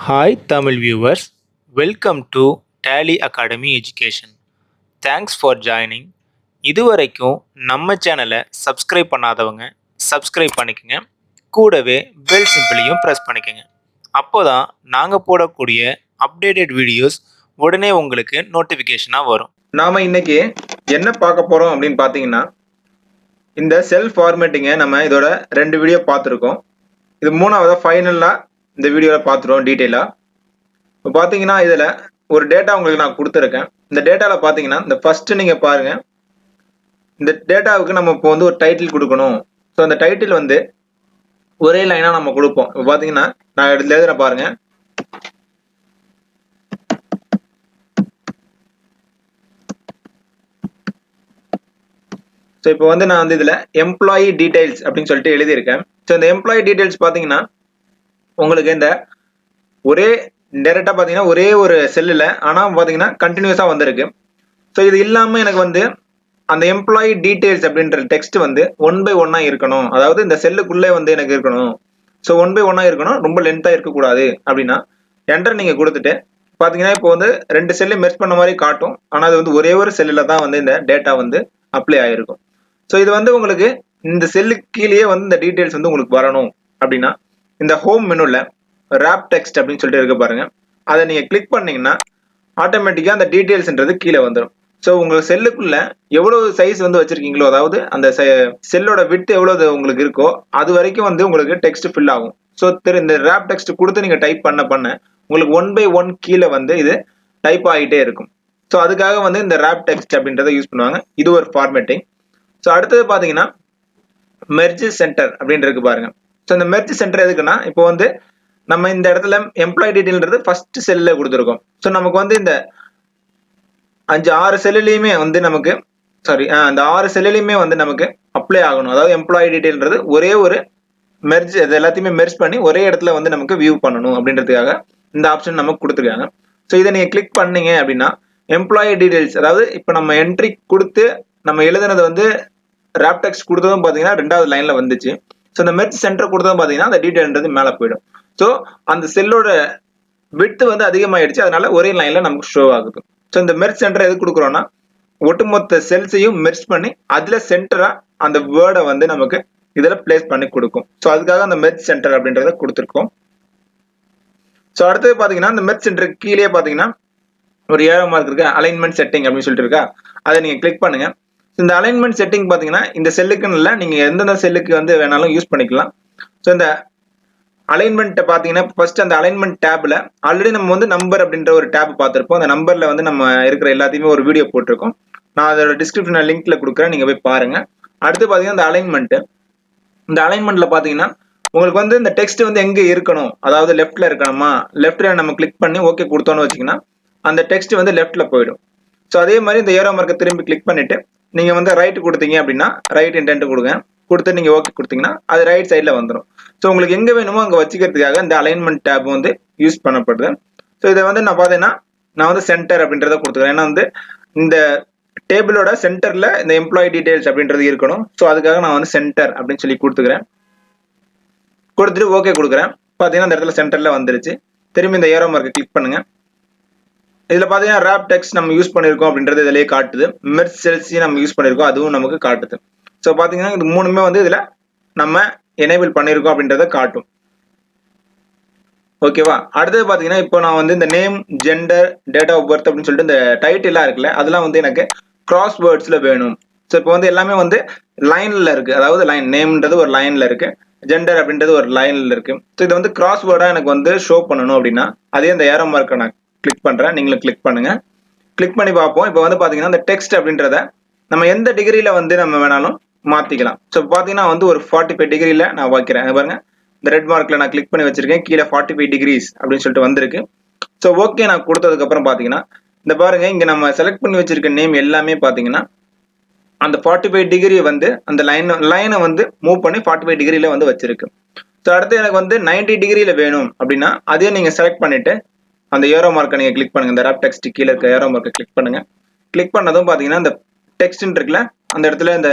Hi Tamil viewers, welcome to Tally Academy Education. Thanks for joining. இதுவரைக்கும் நம்ம சேனலை subscribe பண்ணாதவங்க சப்ஸ்கிரைப் பண்ணிக்கங்க. கூடவே பெல் சிம்பிளையும் ப்ரெஸ் பண்ணிக்கங்க. அப்போதான் நாங்கள் போடக்கூடிய அப்டேட்டட் வீடியோஸ் உடனே உங்களுக்கு நோட்டிஃபிகேஷனாக வரும். நாம இன்னைக்கு என்ன பார்க்க போறோம் அப்படின்னு பார்த்தீங்கன்னா, இந்த செல் ஃபார்மேட்டிங்கை நம்ம இதோட 2 வீடியோ பார்த்துருக்கோம். இது மூணாவதா ஃபைனலா இந்த வீடியோவில் பார்த்துருவோம் டீட்டெயிலாக. இப்போ பார்த்தீங்கன்னா இதில் ஒரு டேட்டா உங்களுக்கு நான் கொடுத்துருக்கேன். இந்த டேட்டாவில் பார்த்தீங்கன்னா இந்த ஃபர்ஸ்ட் நீங்கள் பாருங்க. இந்த டேட்டாவுக்கு நம்ம இப்போ வந்து ஒரு டைட்டில் கொடுக்கணும். ஸோ அந்த டைட்டில் வந்து ஒரே லைனாக நம்ம கொடுப்போம். இப்போ பார்த்தீங்கன்னா நான் எழுதுறேன் பாருங்க. ஸோ இப்போ வந்து நான் வந்து இதில் எம்ப்ளாயி டீடைல்ஸ் அப்படின்னு சொல்லிட்டு எழுதியிருக்கேன். ஸோ இந்த எம்ப்ளாயி டீடைல்ஸ் பார்த்தீங்கன்னா உங்களுக்கு இந்த ஒரே டைரெக்டாக பார்த்தீங்கன்னா ஒரே ஒரு செல்லில் ஆனால் பார்த்தீங்கன்னா கண்டினியூஸாக வந்திருக்கு. ஸோ இது இல்லாமல் எனக்கு வந்து அந்த எம்ப்ளாயி டீடைல்ஸ் அப்படின்ற டெக்ஸ்ட் வந்து 1 by 1 இருக்கணும். அதாவது இந்த செல்லுக்குள்ளே வந்து எனக்கு இருக்கணும். ஸோ 1 by 1 இருக்கணும், ரொம்ப லென்த்தாக இருக்கக்கூடாது அப்படின்னா என்டர் நீங்கள் கொடுத்துட்டு பார்த்தீங்கன்னா இப்போ வந்து 2 செல்லு மெர்ஜ் பண்ண மாதிரி காட்டும். ஆனால் அது வந்து ஒரே ஒரு செல்லில் தான் வந்து இந்த டேட்டா வந்து அப்ளை ஆகிருக்கும். ஸோ இது வந்து உங்களுக்கு இந்த செல்லுக்கு கீழேயே வந்து இந்த டீடைல்ஸ் வந்து உங்களுக்கு வரணும் அப்படின்னா இந்த ஹோம் மெனுவில் ராப் டெக்ஸ்ட் அப்படின்னு சொல்லிட்டு இருக்க பாருங்க. அதை நீங்கள் கிளிக் பண்ணீங்கன்னா ஆட்டோமேட்டிக்காக அந்த டீடைல்ஸ்ன்றது கீழே வந்துடும். ஸோ உங்கள் செல்லுக்குள்ள எவ்வளவு சைஸ் வந்து வச்சிருக்கீங்களோ, அதாவது அந்த செல்லோட விட்த் எவ்வளவு உங்களுக்கு இருக்கோ அது வரைக்கும் வந்து உங்களுக்கு டெக்ஸ்ட் ஃபில் ஆகும். ஸோ இந்த ராப் டெக்ஸ்ட் கொடுத்து நீங்கள் டைப் பண்ண உங்களுக்கு 1 by 1 கீழே வந்து இது டைப் ஆகிட்டே இருக்கும். ஸோ அதுக்காக வந்து இந்த ராப் டெக்ஸ்ட் அப்படின்றத யூஸ் பண்ணுவாங்க. இது ஒரு ஃபார்மேட்டிங். ஸோ அடுத்தது பார்த்தீங்கன்னா மெர்ஜ் சென்டர் அப்படின்னு இருக்கு பாருங்க. ஸோ இந்த மெர்ஜ் சென்டர் எதுக்குன்னா இப்போ வந்து நம்ம இந்த இடத்துல எம்ப்ளாயி டீடைல்ன்றது ஃபர்ஸ்ட் செல்ல கொடுத்துருக்கோம். ஸோ நமக்கு வந்து இந்த 6 செல்லுலையுமே வந்து நமக்கு அந்த 6 செல்லுலையுமே வந்து நமக்கு அப்ளை ஆகணும். அதாவது எம்ப்ளாயி டீடைல்ன்றது ஒரே ஒரு மெர்ஜ், இது எல்லாத்தையுமே மெர்ஜ் பண்ணி ஒரே இடத்துல வந்து நமக்கு வியூ பண்ணணும் அப்படின்றதுக்காக இந்த ஆப்ஷன் நமக்கு கொடுத்துருக்காங்க. ஸோ இதை நீங்கள் கிளிக் பண்ணீங்க அப்படின்னா எம்ப்ளாயி டீடைல்ஸ், அதாவது இப்போ நம்ம என்ட்ரி கொடுத்து நம்ம எழுதுனது வந்து ராப் டெக்ஸ்ட் கொடுத்ததும் பார்த்தீங்கன்னா 2வது லைன்ல வந்துச்சு. ஸோ இந்த மெர்ஜ் சென்டர் கொடுத்ததும் பார்த்தீங்கன்னா அந்த டீடைல்ன்றது மேலே போயிடும். ஸோ அந்த செல்லோட விட்த் வந்து அதிகமாயிடுச்சு, அதனால ஒரே லைன்ல நமக்கு ஷோ ஆகுது. ஸோ இந்த மெர்ஜ் சென்டர் எதுக்கு கொடுக்குறோம்னா ஒட்டுமொத்த செல்ஸையும் மெர்ஜ் பண்ணி அதுல சென்டரா அந்த வேர்டை வந்து நமக்கு இதுல பிளேஸ் பண்ணி கொடுக்கும். ஸோ அதுக்காக அந்த மெர்ஜ் சென்டர் அப்படின்றத கொடுத்துருக்கோம். ஸோ அடுத்தது பாத்தீங்கன்னா இந்த மெர்ஜ் சென்டருக்கு கீழே பாத்தீங்கன்னா ஒரு ஏரோ மார்க் இருக்கு, அலைன்மெண்ட் செட்டிங் அப்படின்னு சொல்லிட்டு இருக்கா, அதை நீங்க கிளிக் பண்ணுங்க. இந்த அலைன்மெண்ட் செட்டிங் பாத்தீங்கன்னா இந்த செல்லுக்குன்னு இல்லை, நீங்க எந்தெந்த செல்லுக்கு வந்து வேணாலும் யூஸ் பண்ணிக்கலாம். ஸோ இந்த அலைன்மெண்ட் பாத்தீங்கன்னா ஃபர்ஸ்ட் அந்த அலைன்மெண்ட் டேப்ல ஆல்ரெடி நம்ம வந்து நம்பர் அப்படின்ற ஒரு டேப் பார்த்திருப்போம். அந்த நம்பர்ல வந்து நம்ம இருக்கிற எல்லாத்தையுமே ஒரு வீடியோ போட்டிருக்கோம். நான் அதோட டிஸ்கிரிப்ஷன்ல லிங்க்ல கொடுக்குறேன், நீங்க போய் பாருங்க. அடுத்து பாத்தீங்கன்னா இந்த அலைன்மெண்ட், இந்த அலைன்மெண்ட்ல பாத்தீங்கன்னா உங்களுக்கு வந்து இந்த டெக்ஸ்ட் வந்து எங்க இருக்கணும், அதாவது லெஃப்ட்ல இருக்கணுமா, லெஃப்ட்ல நம்ம கிளிக் பண்ணி ஓகே கொடுத்தோம்னு வச்சீங்கன்னா அந்த டெக்ஸ்ட் வந்து லெஃப்ட்ல போயிடும். ஸோ அதே மாதிரி இந்த ஏரோ மார்க்கை திரும்பி கிளிக் பண்ணிட்டு நீங்க வந்து ரைட் கொடுத்தீங்க அப்படின்னா ரைட் இன்டென்ட் கொடுங்க, கொடுத்து நீங்க ஓகே கொடுத்தீங்கன்னா அது ரைட் சைட்ல வந்துடும். ஸோ உங்களுக்கு எங்க வேணுமோ அங்க வச்சுக்கிறதுக்காக இந்த அலைன்மெண்ட் டேப் வந்து யூஸ் பண்ணப்படுது. ஸோ இதை வந்து நான் பார்த்தீங்கன்னா நான் வந்து சென்டர் அப்படின்றத கொடுத்துக்கிறேன். ஏன்னா வந்து இந்த டேபிளோட சென்டர்ல இந்த எம்ப்ளாயி டீடைல்ஸ் அப்படின்றது இருக்கணும். ஸோ அதுக்காக நான் வந்து சென்டர் அப்படின்னு சொல்லி கொடுத்துக்கிறேன். கொடுத்துட்டு ஓகே கொடுக்குறேன். பார்த்தீங்கன்னா இந்த இடத்துல சென்டர்ல வந்துருச்சு. திரும்பி இந்த ஏரோ மார்க்கை கிளிக் பண்ணுங்க. இதுல பாத்தீங்கன்னா ராப் டெக்ஸ்ட் நம்ம யூஸ் பண்ணிருக்கோம் அப்படின்றது இதுலயே காட்டுது. மெர்ஜ் செல்ஸையும் நம்ம யூஸ் பண்ணிருக்கோம், அதுவும் நமக்கு காட்டுது. ஸோ பாத்தீங்கன்னா இது மூணுமே வந்து இதுல நம்ம எனேபிள் பண்ணிருக்கோம் அப்படின்றத காட்டும். ஓகேவா? அடுத்தது பாத்தீங்கன்னா இப்போ நான் வந்து இந்த name, gender, date of birth அப்படின்னு சொல்லிட்டு இந்த டைட்டில் இருக்குல்ல, அதெல்லாம் வந்து எனக்கு கிராஸ் வேர்ட்ஸ்ல வேணும். ஸோ இப்போ வந்து எல்லாமே வந்து லைன்ல இருக்கு, அதாவது லைன் நேம்ன்றது ஒரு லைன்ல இருக்கு, ஜெண்டர் அப்படின்றது ஒரு லைன்ல இருக்கு. ஸோ இது வந்து கிராஸ் வேர்டா எனக்கு வந்து ஷோ பண்ணணும் அப்படின்னா அதே இந்த ஏரோ மார்க்கை நான் கிளிக் பண்றேன், நீங்களும் கிளிக் பண்ணுங்க. கிளிக் பண்ணி பார்ப்போம். இப்போ வந்து பாத்தீங்கன்னா இந்த டெக்ஸ்ட் அப்படின்றத நம்ம எந்த டிகிரியில வந்து நம்ம வேணாலும் மாத்திக்கலாம். ஸோ பாத்தீங்கன்னா வந்து ஒரு 45 டிகிரியில நான் வைக்கிறேன். பாருங்க இந்த ரெட் மார்க்ல நான் கிளிக் பண்ணி வச்சிருக்கேன், கீழே 45 டிகிரிஸ் அப்படின்னு சொல்லிட்டு வந்திருக்கு. ஸோ ஓகே நான் கொடுத்ததுக்கு அப்புறம் பாத்தீங்கன்னா இந்த பாருங்க இங்க நம்ம செலக்ட் பண்ணி வச்சிருக்க நேம் எல்லாமே பாத்தீங்கன்னா அந்த 45 டிகிரி வந்து அந்த லைனை வந்து மூவ் பண்ணி 45 டிகிரியில வந்து வச்சிருக்கு. ஸோ அடுத்து எனக்கு வந்து 90 டிகிரியில வேணும் அப்படின்னா அதே நீங்க செலக்ட் பண்ணிட்டு அந்த ஏரோ மார்க்கை நீங்க கிளிக் பண்ணுங்க. இந்த ராப் டெக்ஸ்ட் கீழே இருக்க ஏரோ மார்க்கை கிளிக் பண்ணுங்க. கிளிக் பண்ணதும் பாத்தீங்கன்னா இந்த டெக்ஸ்ட் இருக்குல்ல, அந்த இடத்துல இந்த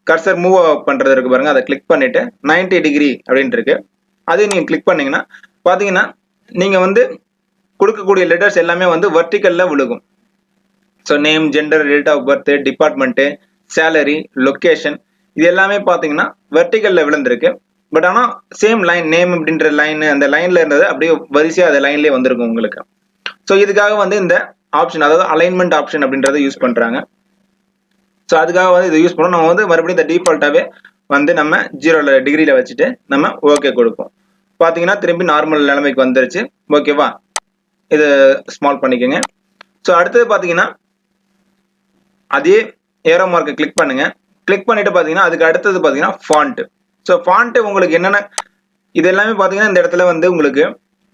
கர்சர் மூவ் பண்றது இருக்கு பாருங்க, அதை கிளிக் பண்ணிட்டு 90 டிகிரி அப்படின்னு இருக்கு, அதையும் நீங்க கிளிக் பண்ணீங்கன்னா பாத்தீங்கன்னா நீங்க வந்து கொடுக்கக்கூடிய லெட்டர்ஸ் எல்லாமே வந்து வெர்டிக்கல்ல விழுகும். So name, gender, date of birth, department, salary, location இது எல்லாமே பார்த்தீங்கன்னா வெர்டிக்கல்ல விழுந்திருக்கு. பட் ஆனால் சேம் லைன் நேம் அப்படின்ற லைன் அந்த லைன்ல இருந்தது அப்படியே வரிசையா அந்த லைன்லேயே வந்திருக்கும் உங்களுக்கு. ஸோ இதுக்காக வந்து இந்த ஆப்ஷன் அதாவது அலைன்மெண்ட் ஆப்ஷன் அப்படின்றத யூஸ் பண்றாங்க. ஸோ அதுக்காக வந்து இதை யூஸ் பண்ணோம். நம்ம வந்து மறுபடியும் இந்த டிஃபால்ட்டாவே வந்து நம்ம 0 டிகிரியில வச்சுட்டு நம்ம ஓகே கொடுப்போம். பார்த்தீங்கன்னா திரும்பி நார்மல் நிலைமைக்கு வந்துருச்சு. ஓகேவா, இது ஸ்மால் பண்ணிக்கோங்க. ஸோ அடுத்தது பார்த்தீங்கன்னா அதே ஏரோ மார்க்கை கிளிக் பண்ணுங்க. கிளிக் பண்ணிட்டு பார்த்தீங்கன்னா அதுக்கு அடுத்தது பார்த்தீங்கன்னா ஃபாண்ட். ஸோ ஃபாண்ட் உங்களுக்கு என்னென்ன இது எல்லாமே பார்த்தீங்கன்னா இந்த இடத்துல வந்து உங்களுக்கு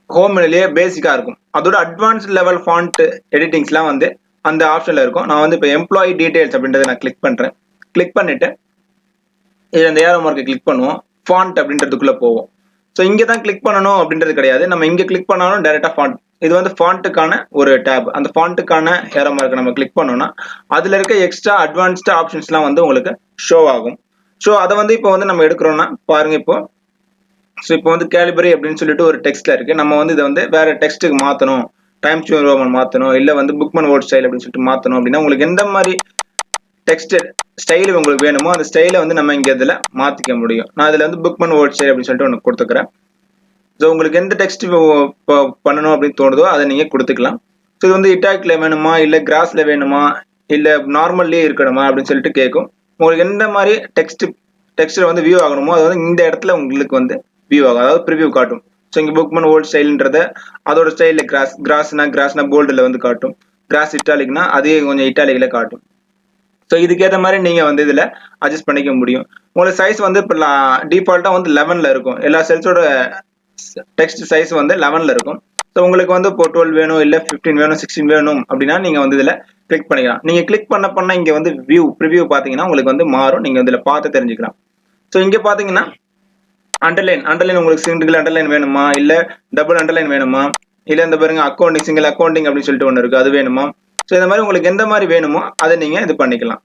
ஹோம் மெனுலேயே பேசிக்காக இருக்கும். அதோட அட்வான்ஸ்ட் லெவல் ஃபாண்ட் எடிட்டிங்ஸ்லாம் வந்து அந்த ஆப்ஷனில் இருக்கும். நான் வந்து இப்போ எம்ப்ளாயி டீடைல்ஸ் அப்படின்றத நான் கிளிக் பண்ணுறேன். கிளிக் பண்ணிட்டு இதில் இந்த ஏரோ மார்க்கை கிளிக் பண்ணுவோம். ஃபாண்ட் அப்படின்றதுக்குள்ளே போவோம். ஸோ இங்கே தான் கிளிக் பண்ணணும் அப்படின்றது கிடையாது. நம்ம இங்கே கிளிக் பண்ணாலும் டைரெக்டாக ஃபாண்ட் இது வந்து ஃபாண்ட்டுக்கான ஒரு டேப். அந்த ஃபாண்ட்டுக்கான ஏரோ மார்க்கை நம்ம கிளிக் பண்ணோம்னா அதில் இருக்க எக்ஸ்ட்ரா அட்வான்ஸ்டு ஆப்ஷன்ஸ்லாம் வந்து உங்களுக்கு ஷோ ஆகும். ஸோ அதை வந்து இப்போ வந்து நம்ம எடுக்கிறோம்னா பாருங்க இப்போ. ஸோ இப்போ வந்து கேலிபரி அப்படின்னு சொல்லிட்டு ஒரு டெக்ஸ்ட்ல இருக்கு. நம்ம வந்து இதை வந்து வேற டெக்ஸ்ட்டுக்கு மாற்றணும், டைம்ஸ் நியூ ரோமன் மாற்றணும், இல்லை வந்து புக்மன் வேர்ட் ஸ்டைல் அப்படின்னு சொல்லிட்டு மாற்றணும் அப்படின்னா உங்களுக்கு எந்த மாதிரி டெக்ஸ்ட் ஸ்டைல் உங்களுக்கு வேணுமோ அந்த ஸ்டைலை வந்து நம்ம இங்கே இதில் மாற்றிக்க முடியும். நான் இதில் வந்து புக்மன் வேர்ட் ஸ்டைல் அப்படின்னு சொல்லிட்டு ஒன்று கொடுத்துக்கிறேன். ஸோ உங்களுக்கு எந்த டெக்ஸ்ட் பண்ணணும் அப்படின்னு தோணுதோ அதை நீங்கள் கொடுத்துக்கலாம். ஸோ இது வந்து இட்டாக்ல வேணுமா, இல்லை கிராஸ்ல வேணுமா, இல்லை நார்மல்லே இருக்கணுமா அப்படின்னு சொல்லிட்டு கேட்கும். உங்களுக்கு எந்த மாதிரி டெக்ஸ்ட் வந்து வியூ ஆகணுமோ அது வந்து இந்த இடத்துல உங்களுக்கு வந்து வியூ ஆகும், அதாவது ப்ரிவியூ காட்டும். ஸோ இங்கே புக்மன் ஓல்ட் ஸ்டைல்ன்றத அதோட ஸ்டைலில் கிராஸ்னா போல்டில் வந்து காட்டும். கிராஸ் இட்டாலிக்னா அதே கொஞ்சம் இட்டாலிக்கில் காட்டும். ஸோ இதுக்கேற்ற மாதிரி நீங்கள் வந்து இதில் அட்ஜஸ்ட் பண்ணிக்க முடியும். உங்களுக்கு சைஸ் வந்து இப்போ டிஃபால்ட்டாக வந்து 11ல் இருக்கும். எல்லா செல்ஸோட டெக்ஸ்ட் சைஸ் வந்து 11ல் இருக்கும். ஸோ உங்களுக்கு வந்து இப்போ 12 வேணும், இல்லை 15 வேணும், 16 வேணும் அப்படின்னா நீங்கள் வந்து இதில் கிளிக் பண்ணிக்கலாம். நீங்கள் கிளிக் பண்ண இங்கே வந்து ப்ரிவியூ பார்த்தீங்கன்னா உங்களுக்கு வந்து மாறும். நீங்கள் இதில் பார்த்து தெரிஞ்சுக்கலாம். ஸோ இங்கே பார்த்தீங்கன்னா அண்டர்லைன் உங்களுக்கு சிங்கிள் அண்டர்லைன் வேணுமா, இல்லை டபுள் அண்டர்லைன் வேணுமா, இல்லை இந்த பாருங்க அக்கௌண்டிங் சிங்கிள் அக்கௌண்டிங் அப்படின்னு சொல்லிட்டு ஒன்று இருக்குது, அது வேணுமா. ஸோ இந்த மாதிரி உங்களுக்கு எந்த மாதிரி வேணுமோ அதை நீங்கள் இது பண்ணிக்கலாம்.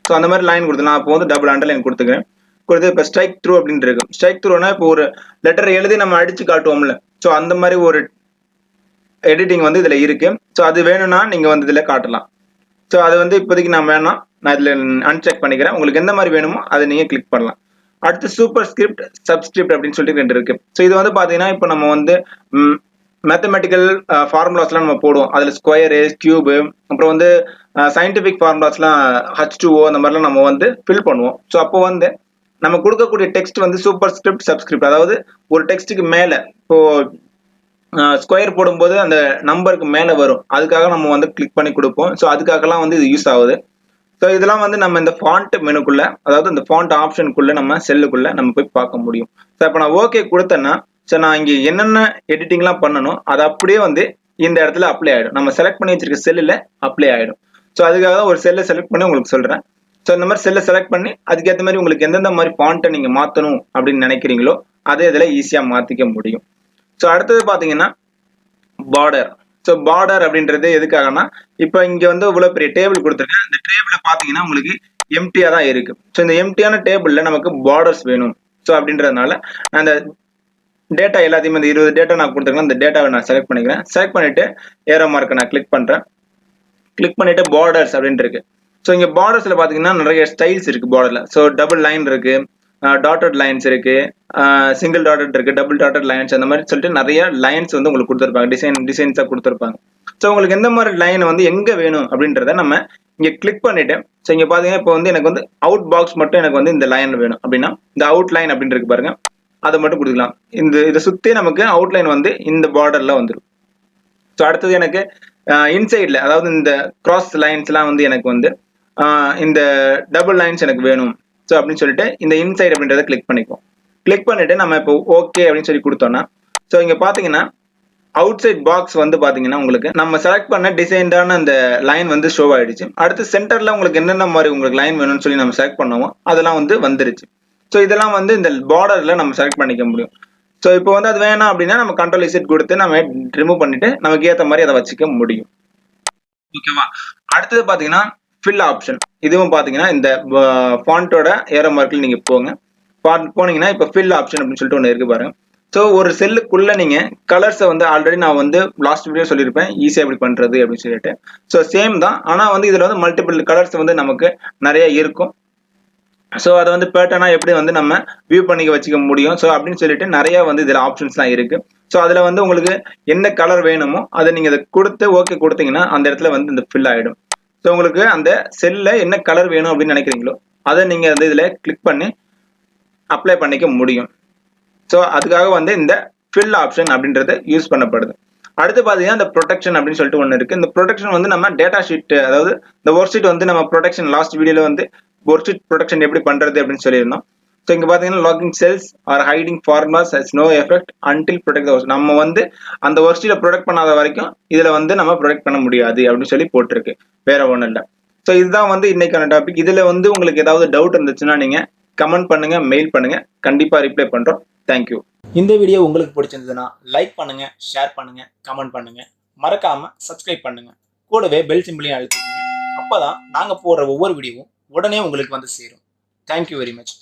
ஸோ அந்த மாதிரி லைன் கொடுத்துலாம். அப்போ வந்து டபுள் அண்டர்லைன் கொடுத்துக்கிறேன். கொடுத்து இப்போ ஸ்ட்ரைக் த்ரூ அப்படின்னு இருக்கு. ஸ்ட்ரைக் த்ரூனா இப்போ ஒரு லெட்டர் எழுதி நம்ம அடிச்சு காட்டுவோம்ல, ஸோ அந்த மாதிரி ஒரு எடிட்டிங் வந்து இதில் இருக்கு. ஸோ அது வேணும்னா நீங்கள் வந்து இதில் காட்டலாம். ஸோ அது வந்து இப்போதைக்கு நான் வேணாம், நான் இதில் அன்செக் பண்ணிக்கிறேன். உங்களுக்கு எந்த மாதிரி வேணுமோ அதை நீங்கள் கிளிக் பண்ணலாம். அடுத்து சூப்பர் ஸ்கிரிப்ட், சப்ஸ்கிரிப்ட் அப்படின்னு சொல்லிட்டு 2 இருக்கு. ஸோ இது வந்து பார்த்தீங்கன்னா இப்போ நம்ம வந்து மேத்தமெட்டிக்கல் ஃபார்முலாஸ்லாம் நம்ம போடுவோம். அதில் ஸ்கொயரு, கியூபு, அப்புறம் வந்து சயின்டிஃபிக் ஃபார்முலாஸ்லாம் H2O அந்த மாதிரிலாம் நம்ம வந்து ஃபில் பண்ணுவோம். ஸோ அப்போ வந்து நம்ம கொடுக்கக்கூடிய டெக்ஸ்ட் வந்து சூப்பர் ஸ்கிரிப்ட், சப்ஸ்கிரிப்ட், அதாவது ஒரு டெக்ஸ்ட்டுக்கு மேலே இப்போ ஸ்கொயர் போடும்போது அந்த நம்பருக்கு மேலே வரும். அதுக்காக நம்ம வந்து கிளிக் பண்ணி கொடுப்போம். ஸோ அதுக்காகலாம் வந்து இது யூஸ் ஆகுது. ஸோ இதெல்லாம் வந்து நம்ம இந்த ஃபாண்ட் மெனுக்குள்ள, அதாவது இந்த ஃபாண்ட் ஆப்ஷனுக்குள்ள நம்ம செல்லுக்குள்ள நம்ம போய் பார்க்க முடியும். ஸோ இப்போ நான் ஓகே கொடுத்தேன்னா, ஸோ நான் இங்கே என்னென்ன எடிட்டிங்லாம் பண்ணணும் அது அப்படியே வந்து இந்த இடத்துல அப்ளை ஆகிடும். நம்ம செலக்ட் பண்ணி வச்சிருக்க செல்லில் அப்ளை ஆகிடும். ஸோ அதுக்காக தான் ஒரு செல்லை செலக்ட் பண்ணி உங்களுக்கு சொல்கிறேன். ஸோ இந்த மாதிரி செல்லை செலக்ட் பண்ணி அதுக்கேற்ற மாதிரி உங்களுக்கு எந்தெந்த மாதிரி ஃபாண்ட்டை நீங்கள் மாற்றணும் அப்படின்னு நினைக்கிறீங்களோ அதே இதில் ஈஸியாக மாற்றிக்க முடியும். ஸோ அடுத்தது பார்த்தீங்கன்னா பார்டர். ஸோ பார்டர் அப்படின்றது எதுக்காகனா, இப்போ இங்கே வந்து இவ்வளோ பெரிய டேபிள் கொடுத்துருக்கேன். இந்த டேபிளை பார்த்தீங்கன்னா உங்களுக்கு எம்டியாக தான் இருக்கு. ஸோ இந்த எம்டியான டேபிளில் நமக்கு பார்டர்ஸ் வேணும். ஸோ அப்படின்றதுனால நான் அந்த டேட்டா எல்லாத்தையுமே இந்த 20 டேட்டா நான் கொடுத்துருக்கேன். இந்த டேட்டாவை நான் செலக்ட் பண்ணிக்கிறேன். செலக்ட் பண்ணிட்டு ஏரோ மார்க்கை நான் கிளிக் பண்ணுறேன். கிளிக் பண்ணிட்டு பார்டர்ஸ் அப்படின்ட்டு இருக்கு. ஸோ இங்கே பார்டர்ஸில் பார்த்தீங்கன்னா நிறைய ஸ்டைல்ஸ் இருக்கு பார்டரில். ஸோ டபுள் லைன் இருக்கு, டாட்டட் லைன்ஸ் இருக்கு, சிங்கிள் டாட்டட் இருக்கு, டபுள் டாட்டட் லைன்ஸ், அந்த மாதிரி சொல்லிட்டு நிறைய லைன்ஸ் வந்து உங்களுக்கு கொடுத்துருப்பாங்க. டிசைன்ஸாக கொடுத்துருப்பாங்க. ஸோ உங்களுக்கு எந்த மாதிரி லைன் வந்து எங்கே வேணும் அப்படின்றத நம்ம இங்கே கிளிக் பண்ணிட்டு, ஸோ இங்கே பார்த்தீங்கன்னா இப்போ வந்து எனக்கு வந்து அவுட் பாக்ஸ் மட்டும் எனக்கு வந்து இந்த லைன் வேணும் அப்படின்னா இந்த அவுட் லைன் அப்படின்னு இருக்கு பாருங்க, அதை மட்டும் கொடுக்கலாம். இதை சுற்றி நமக்கு அவுட்லைன் வந்து இந்த பார்டரில் வந்துடும். ஸோ அடுத்தது எனக்கு இன்சைடில், அதாவது இந்த கிராஸ் லைன்ஸ்லாம் வந்து எனக்கு வந்து இந்த டபுள் லைன்ஸ் எனக்கு வேணும். ஸோ அப்படின்னு சொல்லிட்டு இந்த இன்சைட் அப்படின்றத கிளிக் பண்ணிக்குவோம். கிளிக் பண்ணிட்டு நம்ம இப்போ ஓகே அப்படின்னு சொல்லி கொடுத்தோம்னா, ஸோ இங்கே பார்த்தீங்கன்னா அவுட் சைட் பாக்ஸ் வந்து பார்த்தீங்கன்னா உங்களுக்கு நம்ம செலக்ட் பண்ண டிசைன்டான அந்த லைன் வந்து ஷோ ஆயிடுச்சு. அடுத்து சென்டரில் உங்களுக்கு என்னென்ன மாதிரி உங்களுக்கு லைன் வேணும்னு சொல்லி நம்ம செலக்ட் பண்ணுவோம், அதெல்லாம் வந்து வந்துருச்சு. ஸோ இதெல்லாம் வந்து இந்த பார்டரில் நம்ம செலக்ட் பண்ணிக்க முடியும். ஸோ இப்போ வந்து அது வேணாம் அப்படின்னா நம்ம கண்ட்ரோல் இசட் கொடுத்து நம்ம ரிமூவ் பண்ணிட்டு நமக்கு ஏற்ற மாதிரி அதை வச்சுக்க முடியும். ஓகேவா. அடுத்தது பார்த்தீங்கன்னா ஃபில் ஆப்ஷன். இதுவும் பார்த்தீங்கன்னா இந்த ஃபாண்ட்டோட ஏரோ மார்க்கில் நீங்கள் போனீங்கன்னா இப்போ ஃபில் ஆப்ஷன் அப்படின்னு சொல்லிட்டு ஒன்று இருக்கு பாருங்க. ஸோ ஸோ ஒரு செல்லுக்குள்ள நீங்க கலர்ஸை வந்து ஆல்ரெடி நான் வந்து லாஸ்ட் வீடியோ சொல்லியிருப்பேன் ஈஸியாக எப்படி பண்றது அப்படின்னு சொல்லிட்டு. ஸோ சேம் தான், ஆனால் வந்து இதுல வந்து மல்டிபிள் கலர்ஸ் வந்து நமக்கு நிறைய இருக்கும். ஸோ அதை வந்து பேட்டர்னா எப்படி வந்து நம்ம வியூ பண்ணிக்க வச்சுக்க முடியும். ஸோ அப்படின்னு சொல்லிட்டு நிறைய வந்து இதுல ஆப்ஷன்ஸ்லாம் இருக்கு. ஸோ அதுல வந்து உங்களுக்கு என்ன கலர் வேணுமோ அதை நீங்க அதை கொடுத்து ஓகே கொடுத்தீங்கன்னா அந்த இடத்துல வந்து இந்த ஃபில் ஆயிடும். ஸோ உங்களுக்கு அந்த செல்ல என்ன கலர் வேணும் அப்படின்னு நினைக்கிறீங்களோ அதை நீங்க வந்து இதுல கிளிக் பண்ணி அப்ளை பண்ணிக்க முடியும். ஸோ அதுக்காக வந்து இந்த ஃபில் ஆப்ஷன் அப்படின்றது யூஸ் பண்ணப்படுது. அடுத்து பார்த்தீங்கன்னா இந்த ப்ரொடெக்ஷன் அப்படின்னு சொல்லிட்டு ஒன்று இருக்கு. இந்த ப்ரொடெக்ஷன் வந்து நம்ம டேட்டா ஷீட், அதாவது இந்த ஒர்க் ஷீட் வந்து நம்ம ப்ரொடெக்ஷன் லாஸ்ட் வீடியோல வந்து ஒர்க் ஷீட் ப்ரொடெக்ஷன் எப்படி பண்றது அப்படின்னு சொல்லியிருந்தோம். ஸோ இங்க பார்த்தீங்கன்னா locking cells or hiding formulas has no effect until protect work. நம்ம வந்து அந்த ஒர்க் ஷீட்டை ப்ரொடெக்ட் பண்ணாத வரைக்கும் இதுல வந்து நம்ம ப்ரொடெக்ட் பண்ண முடியாது அப்படின்னு சொல்லி போட்டிருக்கு. வேற ஒன்றும் இல்லை. ஸோ இதுதான் வந்து இன்னைக்கான டாபிக். இதுல வந்து உங்களுக்கு ஏதாவது டவுட் இருந்துச்சுன்னா நீங்க கமெண்ட் பண்ணுங்க, மெயில் பண்ணுங்க, கண்டிப்பா ரிப்ளை பண்றோம். தேங்க்யூ. இந்த வீடியோ உங்களுக்கு பிடிச்சிருந்ததுன்னா லைக் பண்ணுங்க, ஷேர் பண்ணுங்க, கமெண்ட் பண்ணுங்க, மறக்காம சப்ஸ்கிரைப் பண்ணுங்க. கூடவே பெல் சிம்பிளையும் அழுத்திக்கங்க. அப்பதான் நாங்க போடுற ஒவ்வொரு வீடியோவும் உடனே உங்களுக்கு வந்து சேரும். Thank you very much.